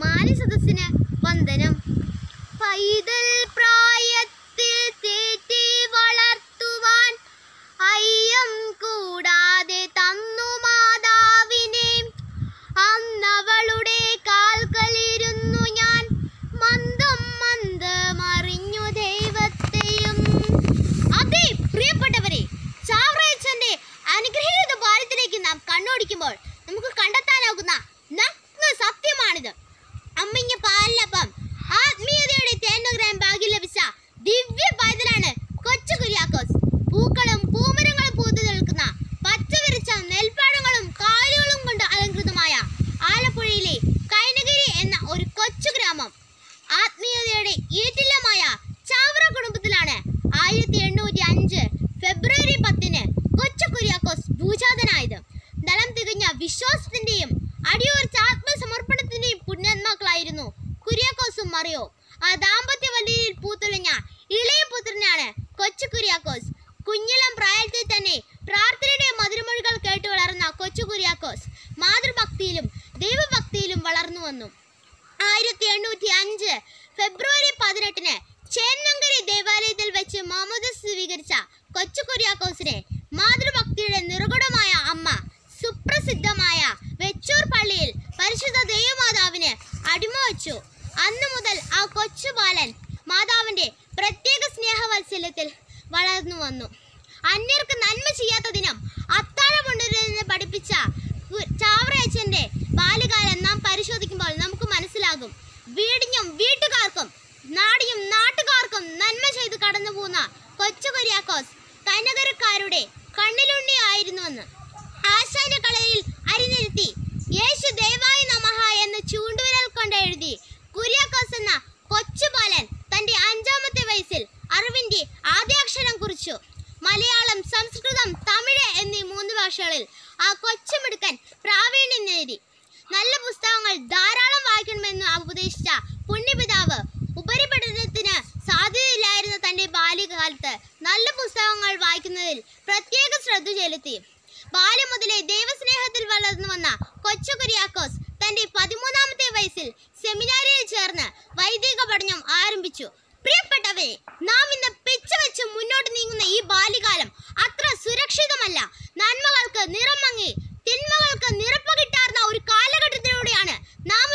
മാന്യസദസ്സിന് വന്ദനം. പൈതൽ പ്രായത്തിൽ തീറ്റി വളർത്തുവാൻ അയ്യം കൂടാതെ തന്നു മാതാവിനെ. അന്നവളുടെ കാൽക്കലിരുന്നു ഞാൻ മന്ദം മന്ദമറിഞ്ഞു ദൈവത്തെയും. അതെ പ്രിയപ്പെട്ടവരെ, ചാവറയച്ചന്റെ അനുഗ്രഹീത ബാല്യത്തിലേക്ക് നാം കണ്ണോടിക്കുമ്പോൾ നമുക്ക് കണ്ടെത്താനാകുന്ന നഗ്ന സത്യമാണിത്. അമ്മിഞ്ഞ പാലിനൊപ്പം ആത്മീയതയുടെ തേനുഗ്രാം ഭാഗ്യം ലഭിച്ച ദിവ്യ പൈതലാണ് കൊച്ചു കുര്യാക്കോസ്. പൂക്കളും പൂമരങ്ങളും പൂത്തു നിൽക്കുന്ന പച്ചവിരിച്ച നെൽപ്പാടങ്ങളും കായലുകളും കൊണ്ട് അലങ്കൃതമായ ആലപ്പുഴയിലെ കൈനഗിരി എന്ന ഒരു കൊച്ചു ഗ്രാമം ആത്മീയതയുടെ ഈറ്റില്ലമായ ചാവറ കുടുംബത്തിലാണ് 1805 ഫെബ്രുവരി 10 കൊച്ചു കുര്യാക്കോസ് ഭൂജാതനായത്. ദളം തികഞ്ഞ വിശ്വാസത്തിന്റെയും അടിയുറച്ച ആത്മസമർപ്പണത്തിന്റെയും പുണ്യാത്മാക്കളായിരുന്നു കുര്യാക്കോസും മറിയോ. ആ ദാമ്പത്യ വല്ലിയിൽ പൂത്തുലഞ്ഞ ഇളയ പുത്രനാണ് കൊച്ചു കുര്യാക്കോസ്. കുഞ്ഞിളം പ്രായത്തിൽ തന്നെ പ്രാർത്ഥനയുടെ മധുരമൊഴികൾ കേട്ടു വളർന്ന കൊച്ചു കുര്യാക്കോസ് മാതൃഭക്തിയിലും ദൈവഭക്തിയിലും വളർന്നു വന്നു. 1805 ഫെബ്രുവരി 18 ചേന്നങ്കരി ദേവാലയത്തിൽ വെച്ച് മാമോദീസ സ്വീകരിച്ച കൊച്ചു കുര്യാക്കോസിനെ മാതൃഭക്തിയുടെ നിറകുടമായ അമ്മ സുപ്രസിദ്ധമായ വെച്ചൂർ പള്ളിയിൽ പരിശുദ്ധ ദൈവമാതാവിന് അടിമ വച്ചു. അന്നു മുതൽ ആ കൊച്ചു ബാലൻ മാതാവിന്റെ പ്രത്യേക സ്നേഹവാത്സല്യത്തിൽ വളർന്നു വന്നു. അന്യർക്ക് നന്മ ചെയ്യാത്തതിനും അത്താഴമുണ്ടരുതെന്ന് പഠിപ്പിച്ച ചാവറയച്ചന്റെ ബാല്യകാലം നാം പരിശോധിക്കുമ്പോൾ നമുക്ക് മനസ്സിലാകും. വീടിനും വീട്ടുകാർക്കും നാടിനും നാട്ടുകാർക്കും നന്മ ചെയ്ത് കടന്നു പോകുന്ന കൊച്ചു കുര്യാക്കോസ് കൈനഗരക്കാരുടെ കണ്ണിലുണ്ണി ആയിരുന്നുവെന്ന്. ആശാന്റെ കളയിൽ അരിനിരുത്തി യേശു ദേവായി നമഃ എന്ന് ചൂണ്ടുവിരൽ കൊണ്ട് എഴുതി കുര്യാക്കോസ് എന്ന കൊച്ചു ബാലൻ തന്റെ 5ാമത്തെ വയസ്സിൽ അറിവിന്റെ ആദ്യാക്ഷരം കുറിച്ചു. മലയാളം, സംസ്കൃതം, തമിഴ് എന്നീ 3 ഭാഷകളിൽ ആ കൊച്ചുമിടുക്കൻ പ്രാവീണ്യം നേടി. നല്ല പുസ്തകങ്ങൾ ധാരാളം വായിക്കണമെന്ന് ഉപദേശിച്ച പുണ്യപിതാവ് ഉപരിപഠനത്തിന് സാധ്യതയില്ലായിരുന്ന തന്റെ ബാല്യകാലത്ത് നല്ല പുസ്തകങ്ങൾ വായിക്കുന്നതിൽ പ്രത്യേക ശ്രദ്ധ ചെലുത്തി. ബാല്യം മുതലേ ദൈവസ്നേഹത്തിൽ വളർന്നു വന്ന കൊച്ചു കുര്യാക്കോസ് തന്റെ 13ാമത്തെ വയസ്സിൽ സെമിനാരിയിൽ ചേർന്ന് വൈദിക പഠനം ആരംഭിച്ചു. പ്രിയപ്പെട്ടവരെ, നാം ഇന്ന് പിച്ചവെച്ച് മുന്നോട്ട് നീങ്ങുന്ന ഈ ബാല്യകാലം അത്ര സുരക്ഷിതമല്ല. നന്മകൾക്ക് നിറം മങ്ങി തിന്മകൾക്ക് നിറപ്പ് കിട്ടാർന്ന ഒരു കാലഘട്ടത്തിലൂടെയാണ് നാം